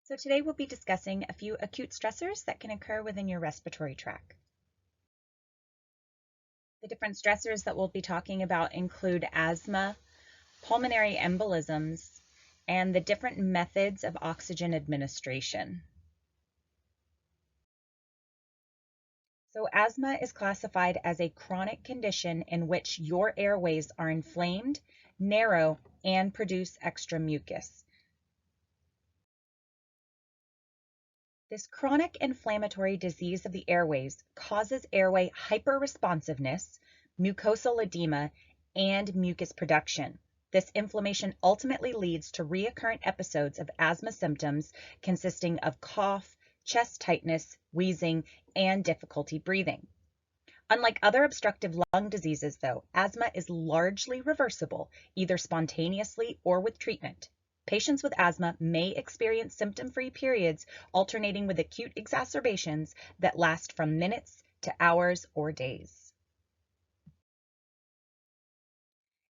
So today we'll be discussing a few acute stressors that can occur within your respiratory tract. The different stressors that we'll be talking about include asthma, pulmonary embolisms, and the different methods of oxygen administration. So asthma is classified as a chronic condition in which your airways are inflamed, narrow, and produce extra mucus. This chronic inflammatory disease of the airways causes airway hyperresponsiveness, mucosal edema, and mucus production. This inflammation ultimately leads to recurrent episodes of asthma symptoms consisting of cough, chest tightness, wheezing, and difficulty breathing. Unlike other obstructive lung diseases, though, asthma is largely reversible, either spontaneously or with treatment. Patients with asthma may experience symptom-free periods alternating with acute exacerbations that last from minutes to hours or days.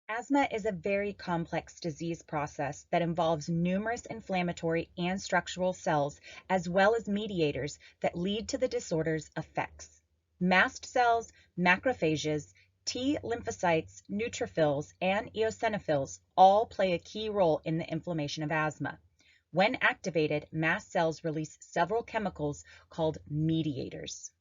Asthma is a very complex disease process that involves numerous inflammatory and structural cells, as well as mediators that lead to the disorder's effects. Mast cells, macrophages, T lymphocytes, neutrophils, and eosinophils all play a key role in the inflammation of asthma. When activated, mast cells release several chemicals called mediators.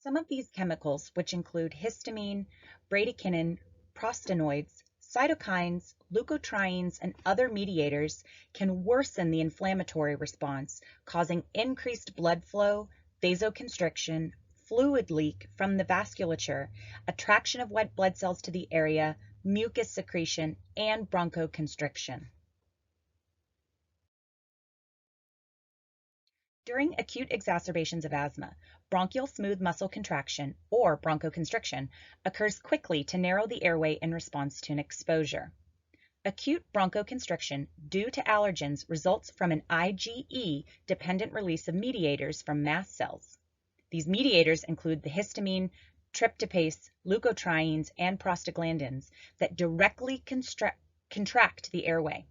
Some of these chemicals, which include histamine, bradykinin, prostanoids, cytokines, leukotrienes, and other mediators, can worsen the inflammatory response, causing increased blood flow, vasoconstriction, fluid leak from the vasculature, attraction of white blood cells to the area, mucus secretion, and bronchoconstriction. During acute exacerbations of asthma, bronchial smooth muscle contraction, or bronchoconstriction, occurs quickly to narrow the airway in response to an exposure. Acute bronchoconstriction due to allergens results from an IgE-dependent release of mediators from mast cells. These mediators include the histamine, tryptopase, leukotrienes, and prostaglandins that directly contract the airway.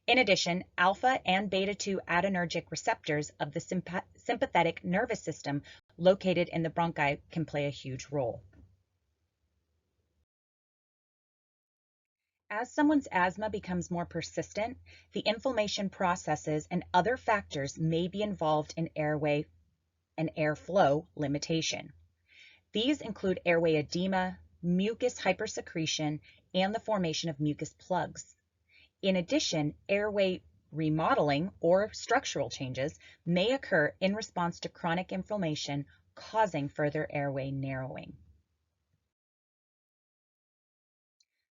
In addition, alpha and beta-2 adrenergic receptors of the sympathetic nervous system located in the bronchi can play a huge role. As someone's asthma becomes more persistent, the inflammation processes and other factors may be involved in airway and airflow limitation. These include airway edema, mucus hypersecretion, and the formation of mucus plugs. In addition, airway remodeling or structural changes may occur in response to chronic inflammation, causing further airway narrowing.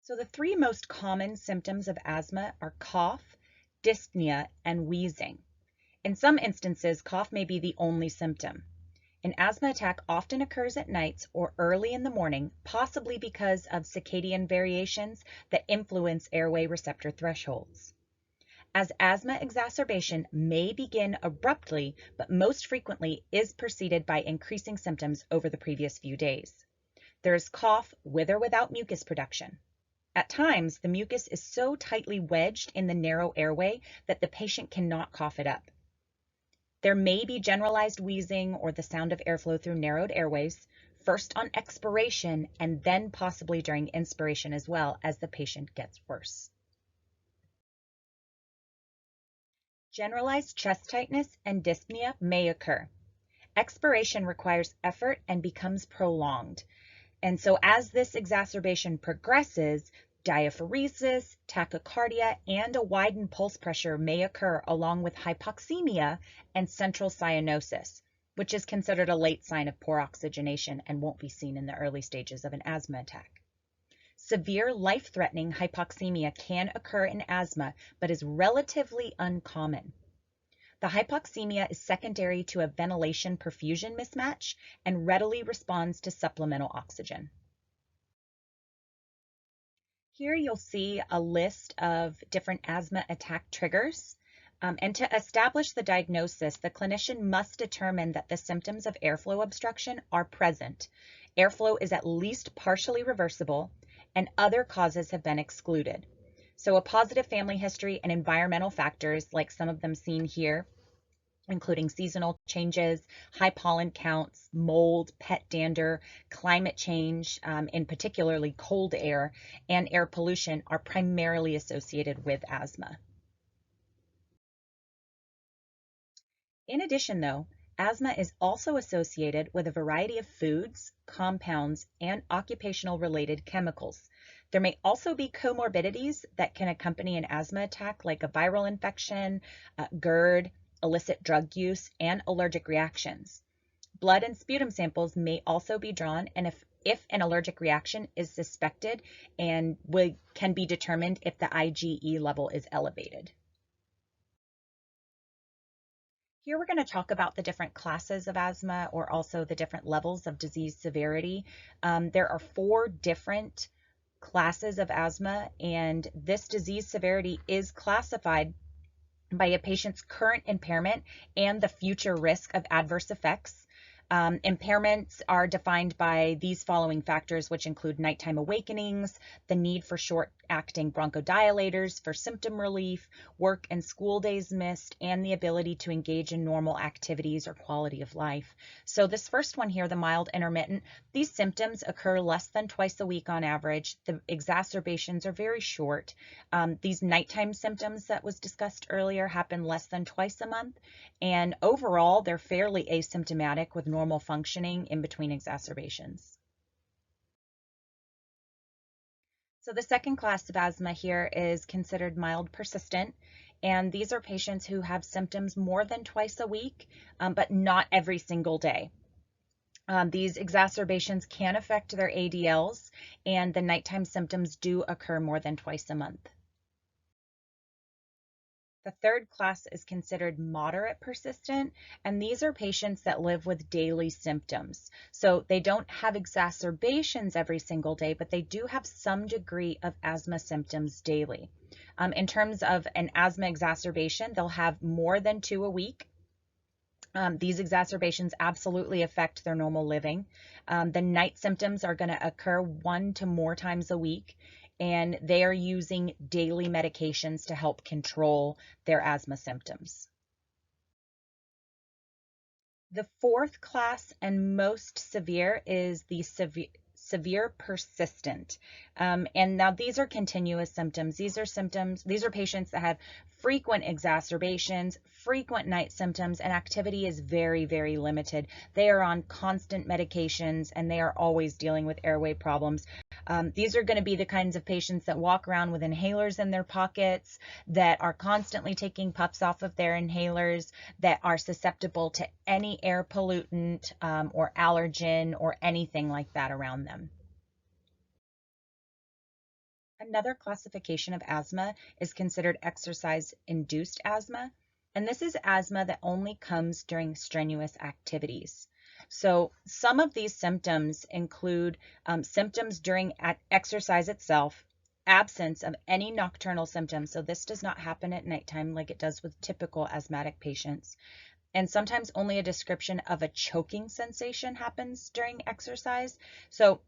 So the three most common symptoms of asthma are cough, dyspnea, and wheezing. In some instances, cough may be the only symptom. An asthma attack often occurs at nights or early in the morning, possibly because of circadian variations that influence airway receptor thresholds. As asthma exacerbation may begin abruptly, but most frequently is preceded by increasing symptoms over the previous few days. There is cough with or without mucus production. At times, the mucus is so tightly wedged in the narrow airway that the patient cannot cough it up. There may be generalized wheezing or the sound of airflow through narrowed airways, first on expiration and then possibly during inspiration as well as the patient gets worse. Generalized chest tightness and dyspnea may occur. Expiration requires effort and becomes prolonged. And so as this exacerbation progresses, diaphoresis, tachycardia, and a widened pulse pressure may occur along with hypoxemia and central cyanosis, which is considered a late sign of poor oxygenation and won't be seen in the early stages of an asthma attack. Severe life-threatening hypoxemia can occur in asthma, but is relatively uncommon. The hypoxemia is secondary to a ventilation perfusion mismatch and readily responds to supplemental oxygen. Here you'll see a list of different asthma attack triggers. And to establish the diagnosis, the clinician must determine that the symptoms of airflow obstruction are present. Airflow is at least partially reversible, and other causes have been excluded. So a positive family history and environmental factors, like some of them seen here, including seasonal changes, high pollen counts, mold, pet dander, climate change, in particularly cold air, and air pollution are primarily associated with asthma. In addition, though, asthma is also associated with a variety of foods, compounds, and occupational related chemicals. There may also be comorbidities that can accompany an asthma attack, like a viral infection, GERD, illicit drug use, and allergic reactions. Blood and sputum samples may also be drawn, and if an allergic reaction is suspected, and can be determined if the IgE level is elevated. Here we're going to talk about the different classes of asthma, or also the different levels of disease severity. There are 4 different classes of asthma, and this disease severity is classified by a patient's current impairment and the future risk of adverse effects. Impairments are defined by these following factors, which include nighttime awakenings, the need for short-acting bronchodilators for symptom relief, work and school days missed, and the ability to engage in normal activities or quality of life. So this first one here, the mild intermittent, these symptoms occur less than twice a week on average. The exacerbations are very short. These nighttime symptoms that was discussed earlier happen less than twice a month, and overall they're fairly asymptomatic with normal functioning in between exacerbations. So the second class of asthma here is considered mild persistent, and these are patients who have symptoms more than twice a week, but not every single day. These exacerbations can affect their ADLs, and the nighttime symptoms do occur more than twice a month. The third class is considered moderate persistent, and these are patients that live with daily symptoms. So they don't have exacerbations every single day, but they do have some degree of asthma symptoms daily. In terms of an asthma exacerbation, they'll have more than 2 a week. These exacerbations absolutely affect their normal living. The night symptoms are going to occur 1 to more times a week, and they are using daily medications to help control their asthma symptoms. The fourth class and most severe is the severe persistent. And now these are continuous symptoms. These are patients that have frequent exacerbations, frequent night symptoms, and activity is very, very limited. They are on constant medications and they are always dealing with airway problems. These are going to be the kinds of patients that walk around with inhalers in their pockets, that are constantly taking puffs off of their inhalers, that are susceptible to any air pollutant or allergen or anything like that around them. Another classification of asthma is considered exercise-induced asthma, and this is asthma that only comes during strenuous activities. So some of these symptoms include symptoms during exercise itself, absence of any nocturnal symptoms. So this does not happen at nighttime like it does with typical asthmatic patients. And sometimes only a description of a choking sensation happens during exercise. So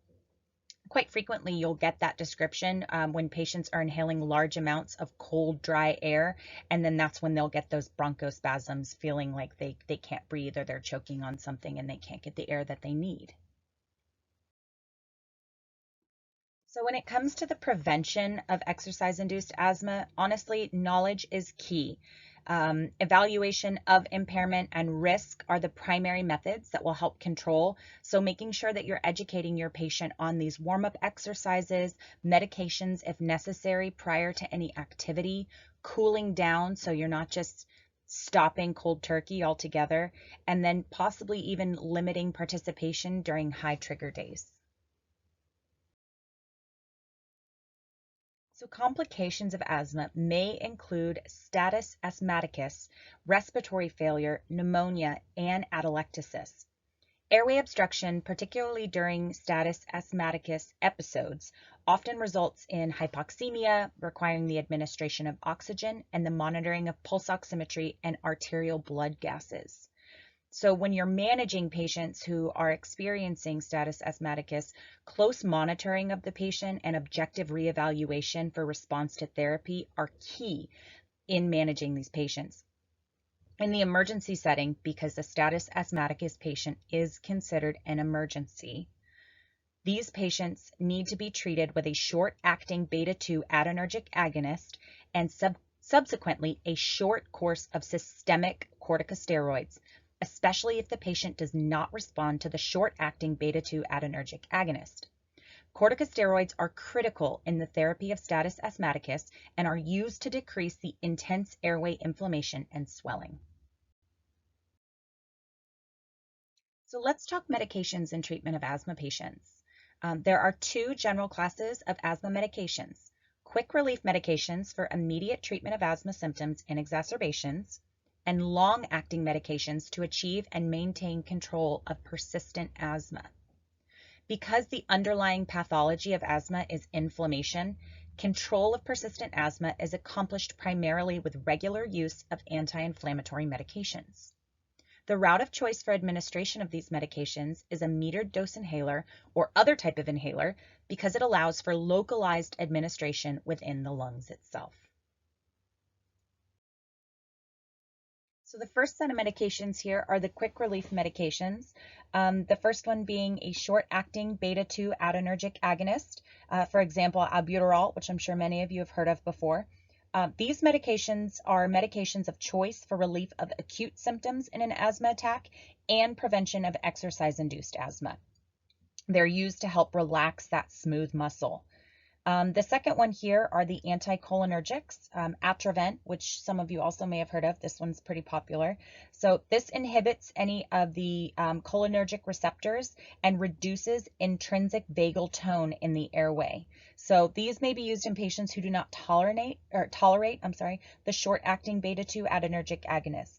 quite frequently, you'll get that description when patients are inhaling large amounts of cold, dry air, and then that's when they'll get those bronchospasms, feeling like they can't breathe or they're choking on something and they can't get the air that they need. So when it comes to the prevention of exercise-induced asthma, honestly, knowledge is key. Evaluation of impairment and risk are the primary methods that will help control. So making sure that you're educating your patient on these warm-up exercises, medications if necessary prior to any activity, cooling down so you're not just stopping cold turkey altogether, and then possibly even limiting participation during high trigger days. So complications of asthma may include status asthmaticus, respiratory failure, pneumonia, and atelectasis. Airway obstruction, particularly during status asthmaticus episodes, often results in hypoxemia, requiring the administration of oxygen and the monitoring of pulse oximetry and arterial blood gases. So when you're managing patients who are experiencing status asthmaticus, close monitoring of the patient and objective reevaluation for response to therapy are key in managing these patients. In the emergency setting, because the status asthmaticus patient is considered an emergency, these patients need to be treated with a short-acting beta-2 adrenergic agonist and subsequently a short course of systemic corticosteroids, especially if the patient does not respond to the short-acting beta-2 adrenergic agonist. Corticosteroids are critical in the therapy of status asthmaticus and are used to decrease the intense airway inflammation and swelling. So let's talk medications and treatment of asthma patients. There are two general classes of asthma medications: quick relief medications for immediate treatment of asthma symptoms and exacerbations, and long-acting medications to achieve and maintain control of persistent asthma. Because the underlying pathology of asthma is inflammation, control of persistent asthma is accomplished primarily with regular use of anti-inflammatory medications. The route of choice for administration of these medications is a metered dose inhaler or other type of inhaler because it allows for localized administration within the lungs itself. So the first set of medications here are the quick relief medications. The first one being a short-acting beta-2 adrenergic agonist, for example, albuterol, which I'm sure many of you have heard of before. These medications are medications of choice for relief of acute symptoms in an asthma attack and prevention of exercise-induced asthma. They're used to help relax that smooth muscle. The second one here are the anticholinergics, Atrovent, which some of you also may have heard of. This one's pretty popular. So this inhibits any of the cholinergic receptors and reduces intrinsic vagal tone in the airway. So these may be used in patients who do not tolerate the short-acting beta-2 adrenergic agonists.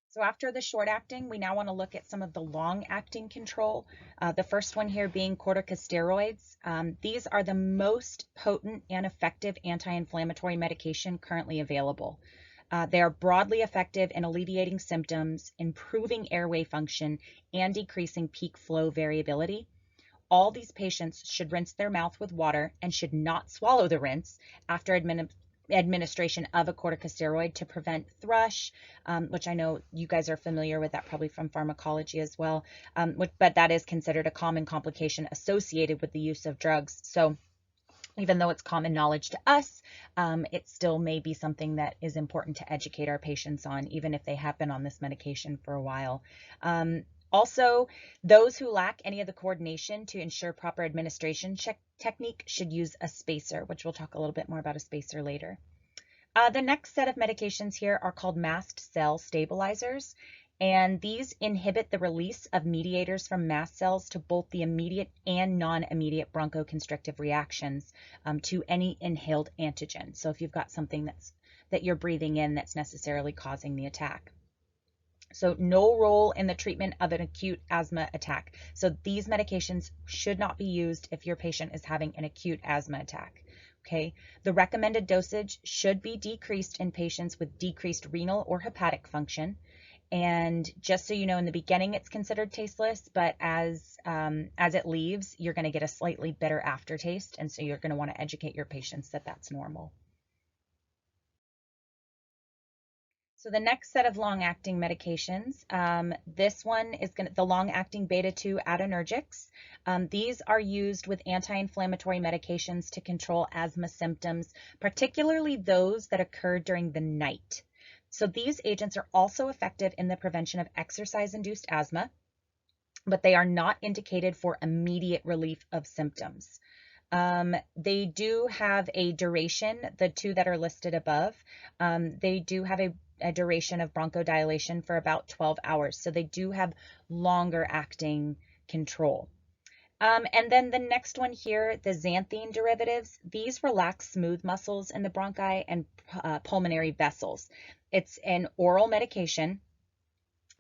So after the short-acting, we now want to look at some of the long-acting control. The first one here being corticosteroids. These are the most potent and effective anti-inflammatory medication currently available. They are broadly effective in alleviating symptoms, improving airway function, and decreasing peak flow variability. All these patients should rinse their mouth with water and should not swallow the rinse after administration of a corticosteroid to prevent thrush, which I know you guys are familiar with that probably from pharmacology as well, but that is considered a common complication associated with the use of drugs. So even though it's common knowledge to us, it still may be something that is important to educate our patients on, even if they have been on this medication for a while. Also, those who lack any of the coordination to ensure proper administration technique should use a spacer, which we'll talk a little bit more about a spacer later. The next set of medications here are called mast cell stabilizers, and these inhibit the release of mediators from mast cells to both the immediate and non-immediate bronchoconstrictive reactions to any inhaled antigen. So if you've got something that you're breathing in that's necessarily causing the attack. So no role in the treatment of an acute asthma attack. So these medications should not be used if your patient is having an acute asthma attack. Okay, the recommended dosage should be decreased in patients with decreased renal or hepatic function. And just so you know, in the beginning it's considered tasteless, but as it leaves, you're going to get a slightly bitter aftertaste, and so you're going to want to educate your patients that that's normal. So the next set of long-acting medications, this one is the long-acting beta-2 adrenergics. These are used with anti-inflammatory medications to control asthma symptoms, particularly those that occur during the night. So these agents are also effective in the prevention of exercise-induced asthma, but they are not indicated for immediate relief of symptoms. They do have a duration, the two that are listed above, they do have a duration of bronchodilation for about 12 hours. So they do have longer acting control. And then the next one here, the xanthine derivatives, these relax smooth muscles in the bronchi and pulmonary vessels. It's an oral medication,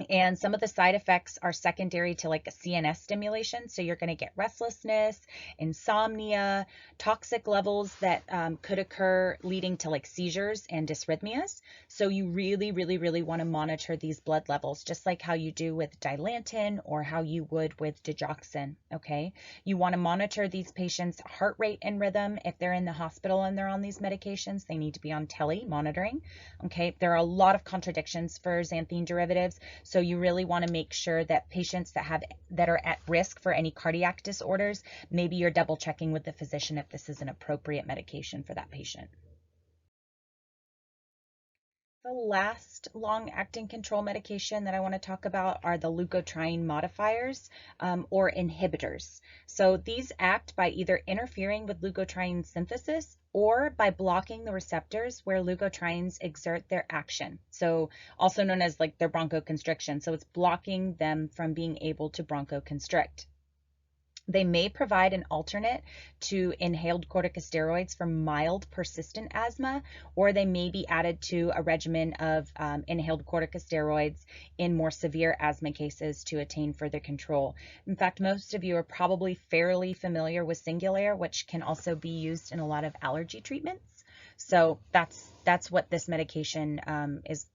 And some of the side effects are secondary to like a CNS stimulation. So you're going to get restlessness, insomnia, toxic levels that could occur leading to like seizures and dysrhythmias. So you really want to monitor these blood levels, just like how you do with Dilantin or how you would with digoxin. Okay. You want to monitor these patients' heart rate and rhythm. If they're in the hospital and they're on these medications, they need to be on tele monitoring. Okay. There are a lot of contradictions for xanthine derivatives. So you really want to make sure that patients that are at risk for any cardiac disorders, maybe you're double checking with the physician if this is an appropriate medication for that patient. The last long-acting control medication that I want to talk about are the leukotriene modifiers or inhibitors. So these act by either interfering with leukotriene synthesis or by blocking the receptors where leukotrienes exert their action. So also known as like their bronchoconstriction. So it's blocking them from being able to bronchoconstrict. They may provide an alternate to inhaled corticosteroids for mild persistent asthma, or they may be added to a regimen of inhaled corticosteroids in more severe asthma cases to attain further control. In fact, most of you are probably fairly familiar with Singulair, which can also be used in a lot of allergy treatments. So that's what this medication is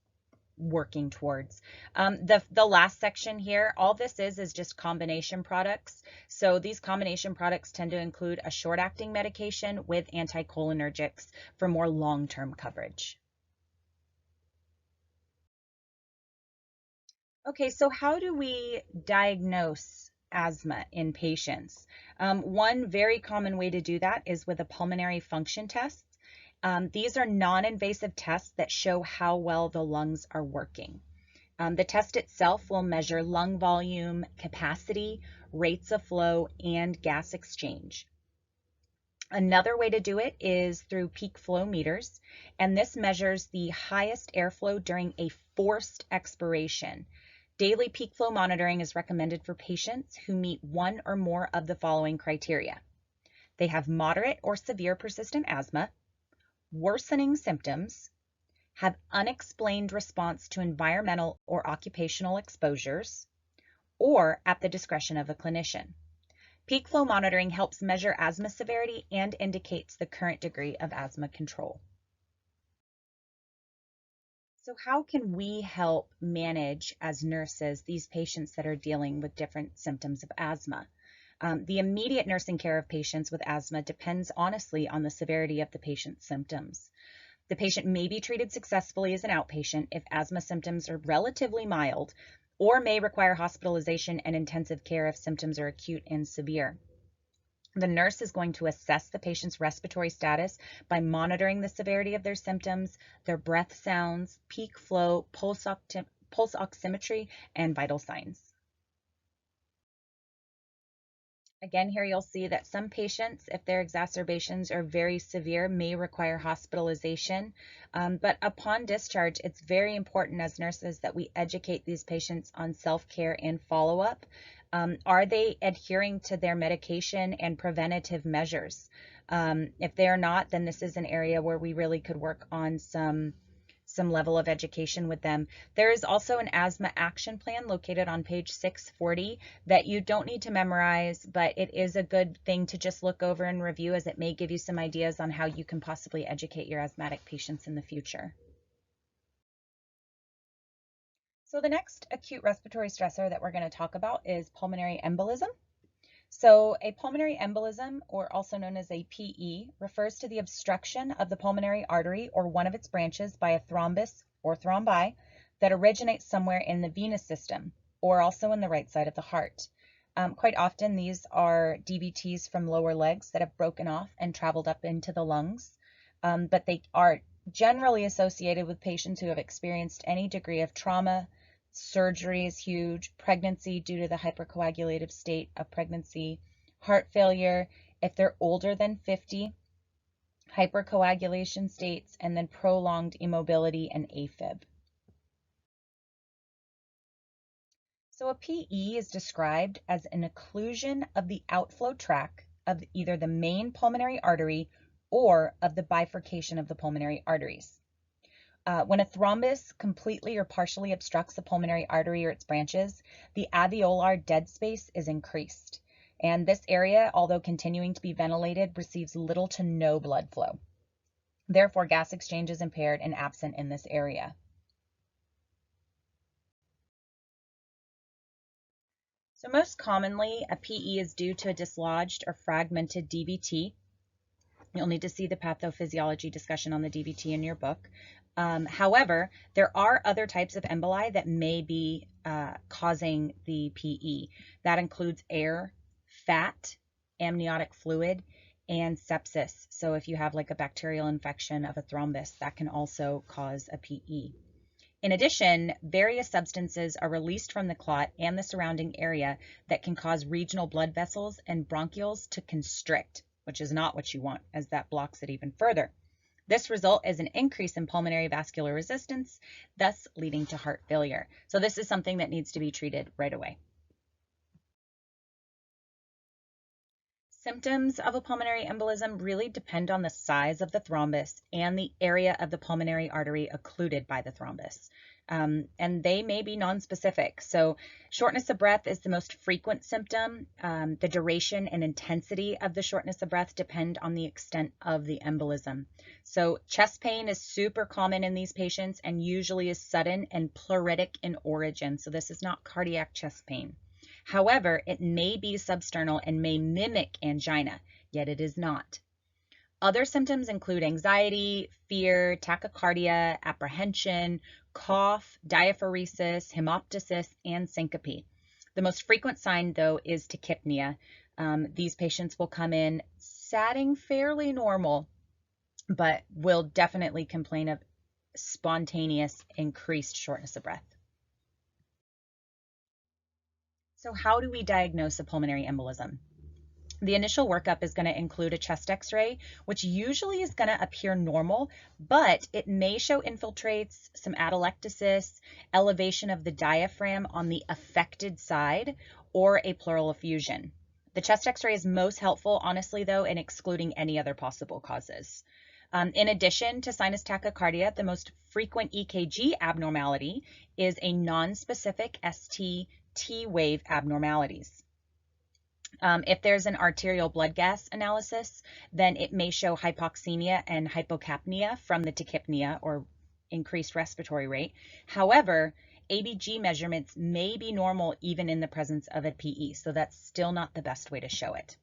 working towards. The last section here, all this is just combination products. So these combination products tend to include a short-acting medication with anticholinergics for more long-term coverage. Okay, so how do we diagnose asthma in patients? One very common way to do that is with a pulmonary function test. These are non-invasive tests that show how well the lungs are working. The test itself will measure lung volume, capacity, rates of flow, and gas exchange. Another way to do it is through peak flow meters, and this measures the highest airflow during a forced expiration. Daily peak flow monitoring is recommended for patients who meet one or more of the following criteria. They have moderate or severe persistent asthma, worsening symptoms, have unexplained response to environmental or occupational exposures, or at the discretion of a clinician. Peak flow monitoring helps measure asthma severity and indicates the current degree of asthma control. So how can we help manage as nurses these patients that are dealing with different symptoms of asthma? The immediate nursing care of patients with asthma depends honestly on the severity of the patient's symptoms. The patient may be treated successfully as an outpatient if asthma symptoms are relatively mild, or may require hospitalization and intensive care if symptoms are acute and severe. The nurse is going to assess the patient's respiratory status by monitoring the severity of their symptoms, their breath sounds, peak flow, pulse oximetry, and vital signs. Again, here you'll see that some patients, if their exacerbations are very severe, may require hospitalization. But upon discharge, it's very important as nurses that we educate these patients on self-care and follow-up. Are they adhering to their medication and preventative measures? If they are not, then this is an area where we really could work on some level of education with them. There is also an asthma action plan located on page 640 that you don't need to memorize, but it is a good thing to just look over and review as it may give you some ideas on how you can possibly educate your asthmatic patients in the future. So the next acute respiratory stressor that we're going to talk about is pulmonary embolism. So a pulmonary embolism, or also known as a PE, refers to the obstruction of the pulmonary artery or one of its branches by a thrombus or thrombi that originates somewhere in the venous system or also in the right side of the heart. Quite often these are DVTs from lower legs that have broken off and traveled up into the lungs, but they are generally associated with patients who have experienced any degree of trauma. Surgery is huge, pregnancy due to the hypercoagulative state of pregnancy, heart failure if they're older than 50, hypercoagulation states, and then prolonged immobility and AFib. So a PE is described as an occlusion of the outflow tract of either the main pulmonary artery or of the bifurcation of the pulmonary arteries. When a thrombus completely or partially obstructs the pulmonary artery or its branches, the alveolar dead space is increased. And this area, although continuing to be ventilated, receives little to no blood flow. Therefore, gas exchange is impaired and absent in this area. So most commonly, a PE is due to a dislodged or fragmented DVT. You'll need to see the pathophysiology discussion on the DVT in your book. However, there are other types of emboli that may be causing the PE. That includes air, fat, amniotic fluid, and sepsis. So if you have like a bacterial infection of a thrombus, that can also cause a PE. In addition, various substances are released from the clot and the surrounding area that can cause regional blood vessels and bronchioles to constrict, which is not what you want, as that blocks it even further. This result is an increase in pulmonary vascular resistance, thus leading to heart failure. So this is something that needs to be treated right away. Symptoms of a pulmonary embolism really depend on the size of the thrombus and the area of the pulmonary artery occluded by the thrombus. And they may be nonspecific. So shortness of breath is the most frequent symptom. The duration and intensity of the shortness of breath depend on the extent of the embolism. So chest pain is super common in these patients and usually is sudden and pleuritic in origin. So this is not cardiac chest pain. However, it may be substernal and may mimic angina, yet it is not. Other symptoms include anxiety, fear, tachycardia, apprehension, cough, diaphoresis, hemoptysis, and syncope. The most frequent sign, though, is tachypnea. These patients will come in satting fairly normal, but will definitely complain of spontaneous increased shortness of breath. So how do we diagnose a pulmonary embolism? The initial workup is going to include a chest x-ray, which usually is going to appear normal, but it may show infiltrates, some atelectasis, elevation of the diaphragm on the affected side, or a pleural effusion. The chest x-ray is most helpful, honestly, though, in excluding any other possible causes. In addition to sinus tachycardia, the most frequent EKG abnormality is a nonspecific ST T-wave abnormalities. If there's an arterial blood gas analysis, then it may show hypoxemia and hypocapnia from the tachypnea or increased respiratory rate. However, ABG measurements may be normal even in the presence of a PE, so that's still not the best way to show it.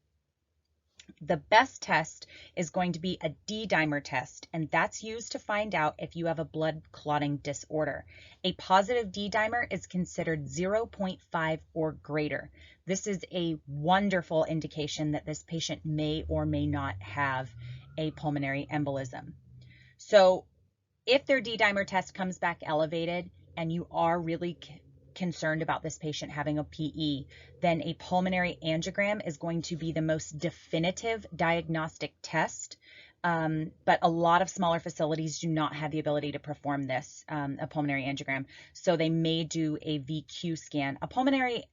The best test is going to be a D-dimer test, and that's used to find out if you have a blood clotting disorder. A positive D-dimer is considered 0.5 or greater. This is a wonderful indication that this patient may or may not have a pulmonary embolism. So if their D-dimer test comes back elevated and you are really concerned about this patient having a PE, then a pulmonary angiogram is going to be the most definitive diagnostic test. But a lot of smaller facilities do not have the ability to perform this, a pulmonary angiogram. So they may do a VQ scan. A pulmonary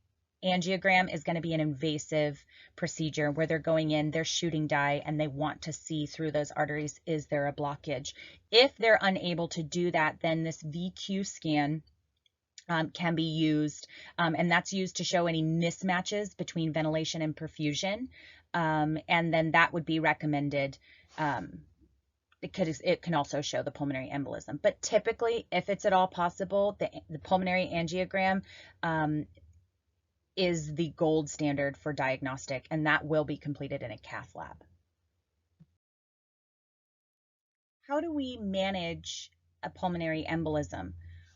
angiogram is going to be an invasive procedure where they're going in, they're shooting dye, and they want to see through those arteries, is there a blockage? If they're unable to do that, then this VQ scan can be used, and that's used to show any mismatches between ventilation and perfusion, and then that would be recommended because it can also show the pulmonary embolism. But typically, if it's at all possible, the pulmonary angiogram is the gold standard for diagnostic, and that will be completed in a cath lab. How do we manage a pulmonary embolism?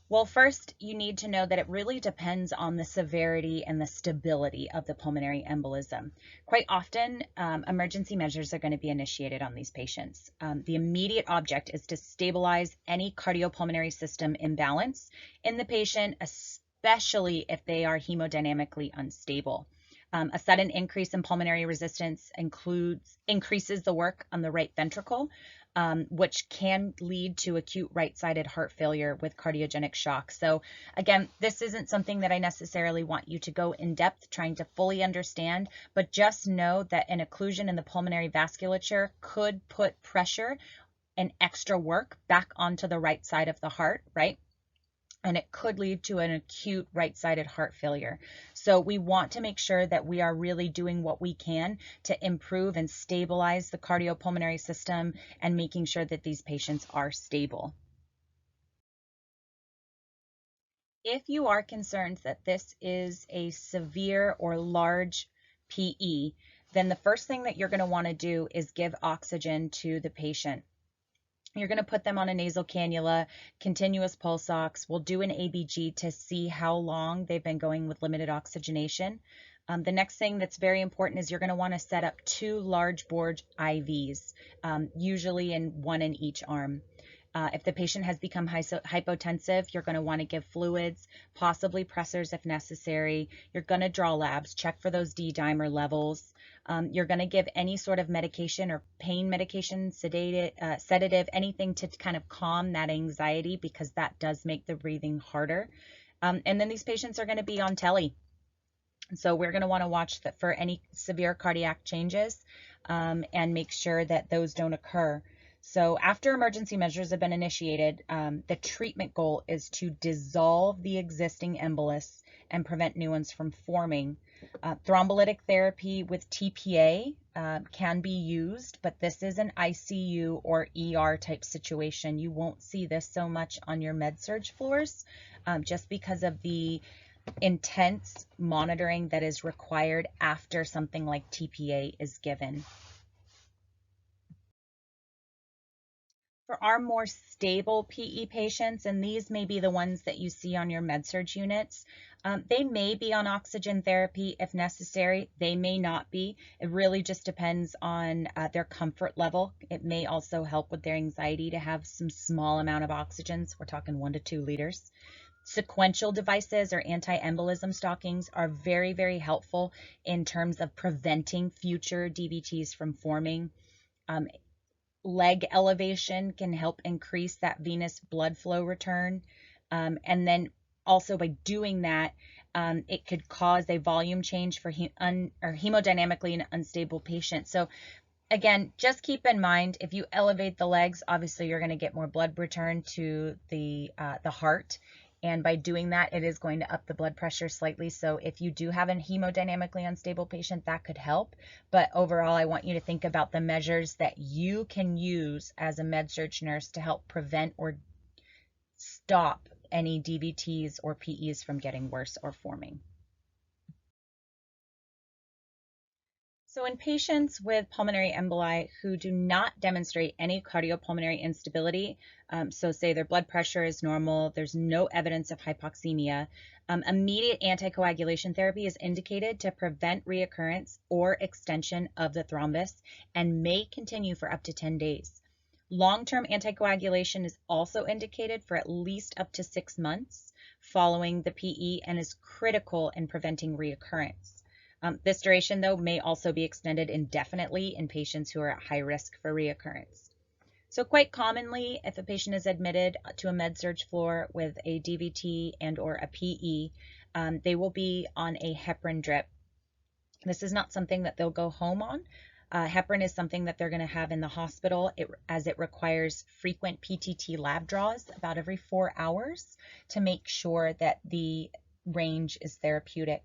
Well, first, you need to know that it really depends on the severity and the stability of the pulmonary embolism. Quite often, emergency measures are going to be initiated on these patients. The immediate object is to stabilize any cardiopulmonary system imbalance in the patient, especially if they are hemodynamically unstable. A sudden increase in pulmonary resistance increases the work on the right ventricle, which can lead to acute right-sided heart failure with cardiogenic shock. So again, this isn't something that I necessarily want you to go in depth trying to fully understand, but just know that an occlusion in the pulmonary vasculature could put pressure an extra work back onto the right side of the heart, right? And it could lead to an acute right-sided heart failure. So we want to make sure that we are really doing what we can to improve and stabilize the cardiopulmonary system and making sure that these patients are stable. If you are concerned that this is a severe or large PE, then the first thing that you're going to want to do is give oxygen to the patient. You're going to put them on a nasal cannula, continuous pulse ox. We'll do an ABG to see how long they've been going with limited oxygenation. The next thing that's very important is you're going to want to set up 2 large bore IVs, usually one in each arm. If the patient has become hypotensive, you're going to want to give fluids, possibly pressors if necessary. You're going to draw labs, check for those D-dimer levels. You're going to give any sort of medication or pain medication, sedative, anything to kind of calm that anxiety, because that does make the breathing harder. And then these patients are going to be on tele. So we're going to want to watch for any severe cardiac changes and make sure that those don't occur. So after emergency measures have been initiated, the treatment goal is to dissolve the existing embolus and prevent new ones from forming. Thrombolytic therapy with TPA can be used, but this is an ICU or ER type situation. You won't see this so much on your med-surg floors just because of the intense monitoring that is required after something like TPA is given. For our more stable PE patients, and these may be the ones that you see on your med-surg units, they may be on oxygen therapy if necessary. They may not be. It really just depends on their comfort level. It may also help with their anxiety to have some small amount of oxygens. We're talking 1 to 2 liters. Sequential devices or anti-embolism stockings are very, very helpful in terms of preventing future DVTs from forming. Leg elevation can help increase that venous blood flow return. And then also by doing that, it could cause a volume change for hemodynamically an unstable patient. So again, just keep in mind, if you elevate the legs, obviously you're going to get more blood return to the heart. And by doing that, it is going to up the blood pressure slightly. So if you do have a hemodynamically unstable patient, that could help. But overall, I want you to think about the measures that you can use as a med-surg nurse to help prevent or stop any DVTs or PEs from getting worse or forming. So in patients with pulmonary emboli who do not demonstrate any cardiopulmonary instability, so say their blood pressure is normal, there's no evidence of hypoxemia, immediate anticoagulation therapy is indicated to prevent reoccurrence or extension of the thrombus and may continue for up to 10 days. Long-term anticoagulation is also indicated for at least up to 6 months following the PE and is critical in preventing reoccurrence. This duration, though, may also be extended indefinitely in patients who are at high risk for reoccurrence. So quite commonly, if a patient is admitted to a med-surg floor with a DVT and or a PE, they will be on a heparin drip. This is not something that they'll go home on. Heparin is something that they're going to have in the hospital as it requires frequent PTT lab draws about every 4 hours to make sure that the range is therapeutic.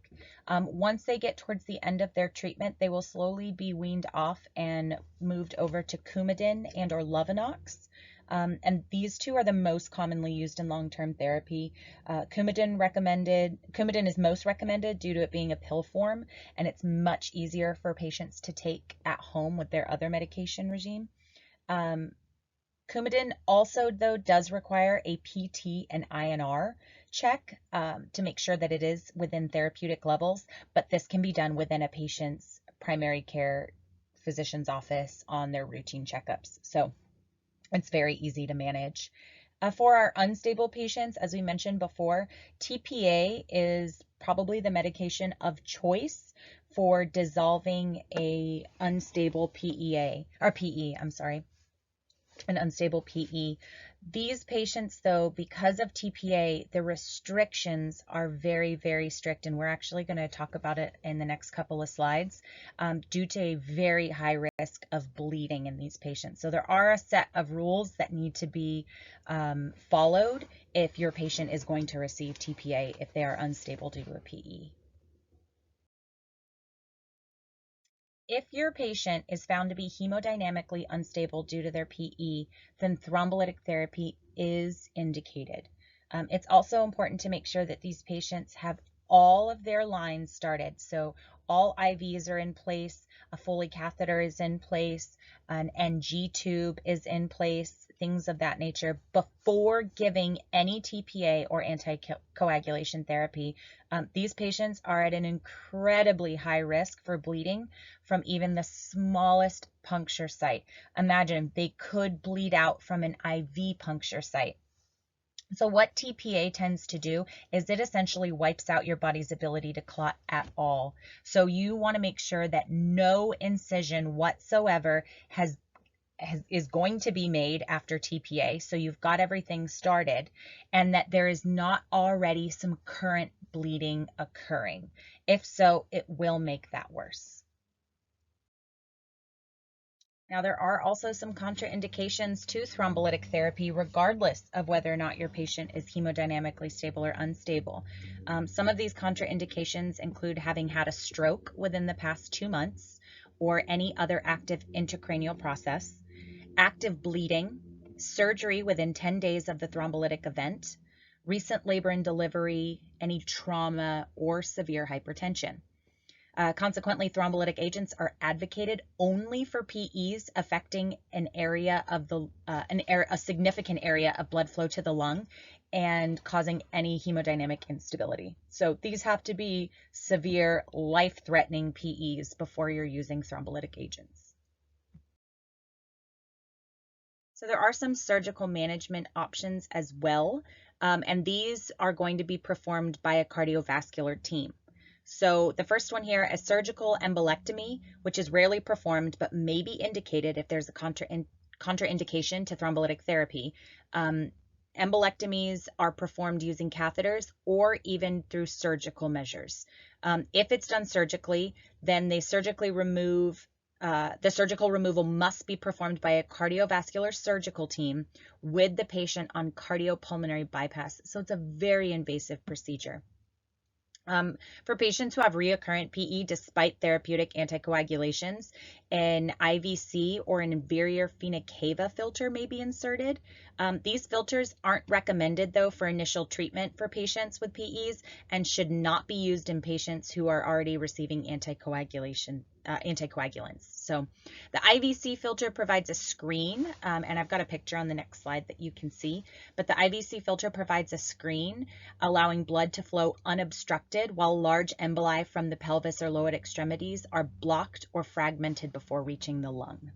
Once they get towards the end of their treatment, they will slowly be weaned off and moved over to Coumadin and or Lovenox. And these two are the most commonly used in long-term therapy. Coumadin is most recommended due to it being a pill form, and it's much easier for patients to take at home with their other medication regime. Coumadin also, though, does require a PT and INR check to make sure that it is within therapeutic levels, but this can be done within a patient's primary care physician's office on their routine checkups. So it's very easy to manage. For our unstable patients, as we mentioned before, TPA is probably the medication of choice for dissolving a unstable PE. an unstable PE. These patients, though, because of TPA, the restrictions are very, very strict, and we're actually going to talk about it in the next couple of slides, due to a very high risk of bleeding in these patients. So there are a set of rules that need to be followed if your patient is going to receive TPA if they are unstable due to a PE. If your patient is found to be hemodynamically unstable due to their PE, then thrombolytic therapy is indicated. It's also important to make sure that these patients have all of their lines started. So all IVs are in place, a Foley catheter is in place, an NG tube is in place, things of that nature before giving any TPA or anticoagulation therapy. These patients are at an incredibly high risk for bleeding from even the smallest puncture site. Imagine they could bleed out from an IV puncture site. So what TPA tends to do is it essentially wipes out your body's ability to clot at all. So you want to make sure that no incision whatsoever is going to be made after TPA. So you've got everything started, and that there is not already some current bleeding occurring. If so, it will make that worse. Now, there are also some contraindications to thrombolytic therapy, regardless of whether or not your patient is hemodynamically stable or unstable. Some of these contraindications include having had a stroke within the past 2 months or any other active intracranial process, active bleeding, surgery within 10 days of the thrombolytic event, recent labor and delivery, any trauma, or severe hypertension. Consequently, thrombolytic agents are advocated only for PEs affecting an area of the a significant area of blood flow to the lung and causing any hemodynamic instability. So these have to be severe, life-threatening PEs before you're using thrombolytic agents. So there are some surgical management options as well, and these are going to be performed by a cardiovascular team. So the first one here is surgical embolectomy, which is rarely performed but may be indicated if there's a contraindication to thrombolytic therapy. Embolectomies are performed using catheters or even through surgical measures. If it's done surgically, then they surgically remove the surgical removal must be performed by a cardiovascular surgical team with the patient on cardiopulmonary bypass. So it's a very invasive procedure. For patients who have recurrent PE despite therapeutic anticoagulations, an IVC or an inferior vena cava filter may be inserted. These filters aren't recommended, though, for initial treatment for patients with PEs and should not be used in patients who are already receiving anticoagulants. So the IVC filter provides a screen, and I've got a picture on the next slide that you can see, but the IVC filter provides a screen allowing blood to flow unobstructed while large emboli from the pelvis or lower extremities are blocked or fragmented before reaching the lung.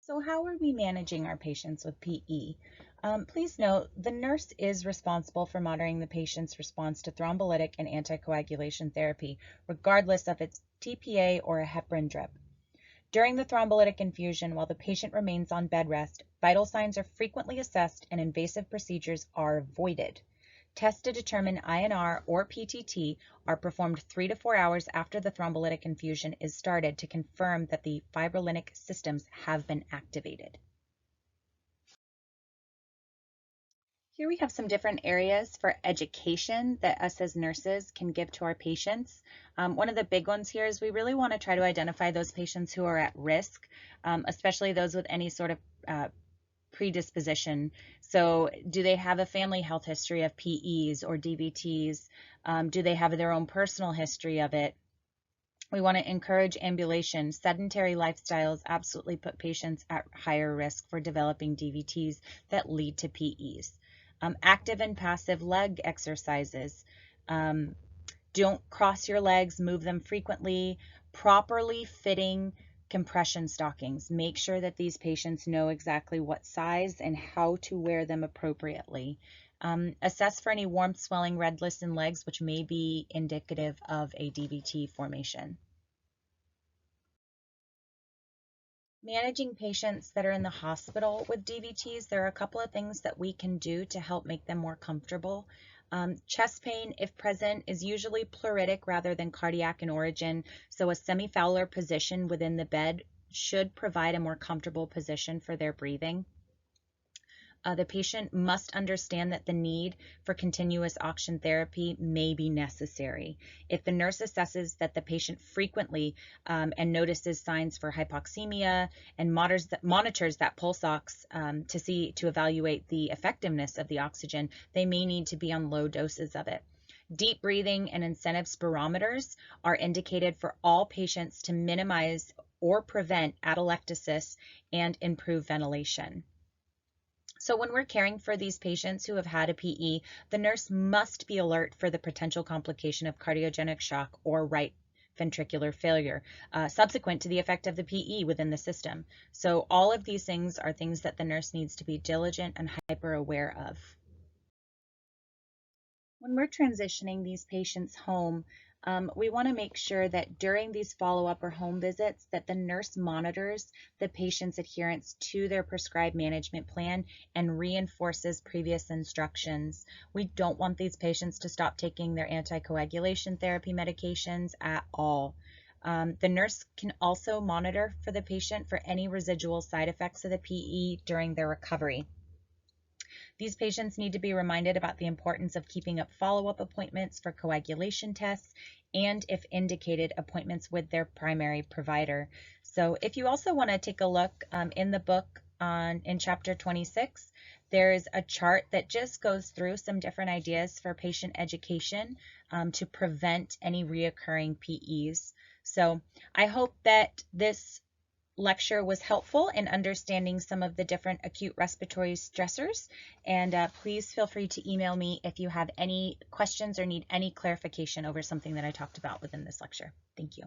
So how are we managing our patients with PE? Please note, the nurse is responsible for monitoring the patient's response to thrombolytic and anticoagulation therapy, regardless of its TPA or a heparin drip. During the thrombolytic infusion, while the patient remains on bed rest, vital signs are frequently assessed and invasive procedures are avoided. Tests to determine INR or PTT are performed 3 to 4 hours after the thrombolytic infusion is started to confirm that the fibrinolytic systems have been activated. Here we have some different areas for education that us as nurses can give to our patients. One of the big ones here is we really want to try to identify those patients who are at risk, especially those with any sort of predisposition. So do they have a family health history of PEs or DVTs? Do they have their own personal history of it? We want to encourage ambulation. Sedentary lifestyles absolutely put patients at higher risk for developing DVTs that lead to PEs. Active and passive leg exercises. Don't cross your legs, move them frequently. Properly fitting compression stockings. Make sure that these patients know exactly what size and how to wear them appropriately. Assess for any warmth, swelling, redness in legs, which may be indicative of a DVT formation. Managing patients that are in the hospital with DVTs, there are a couple of things that we can do to help make them more comfortable. Chest pain, if present, is usually pleuritic rather than cardiac in origin, so a semi-Fowler position within the bed should provide a more comfortable position for their breathing. The patient must understand that the need for continuous oxygen therapy may be necessary. If the nurse assesses that the patient frequently and notices signs for hypoxemia and monitors that pulse ox to evaluate the effectiveness of the oxygen, they may need to be on low doses of it. Deep breathing and incentive spirometers are indicated for all patients to minimize or prevent atelectasis and improve ventilation. So when we're caring for these patients who have had a PE, the nurse must be alert for the potential complication of cardiogenic shock or right ventricular failure subsequent to the effect of the PE within the system. So all of these things are things that the nurse needs to be diligent and hyper aware of. When we're transitioning these patients home, we want to make sure that during these follow-up or home visits that the nurse monitors the patient's adherence to their prescribed management plan and reinforces previous instructions. We don't want these patients to stop taking their anticoagulation therapy medications at all. The nurse can also monitor for the patient for any residual side effects of the PE during their recovery. These patients need to be reminded about the importance of keeping up follow-up appointments for coagulation tests and, if indicated, appointments with their primary provider. So if you also want to take a look in the book in chapter 26, there's a chart that just goes through some different ideas for patient education to prevent any reoccurring PEs. So I hope that this lecture was helpful in understanding some of the different acute respiratory stressors, and please feel free to email me if you have any questions or need any clarification over something that I talked about within this lecture. Thank you.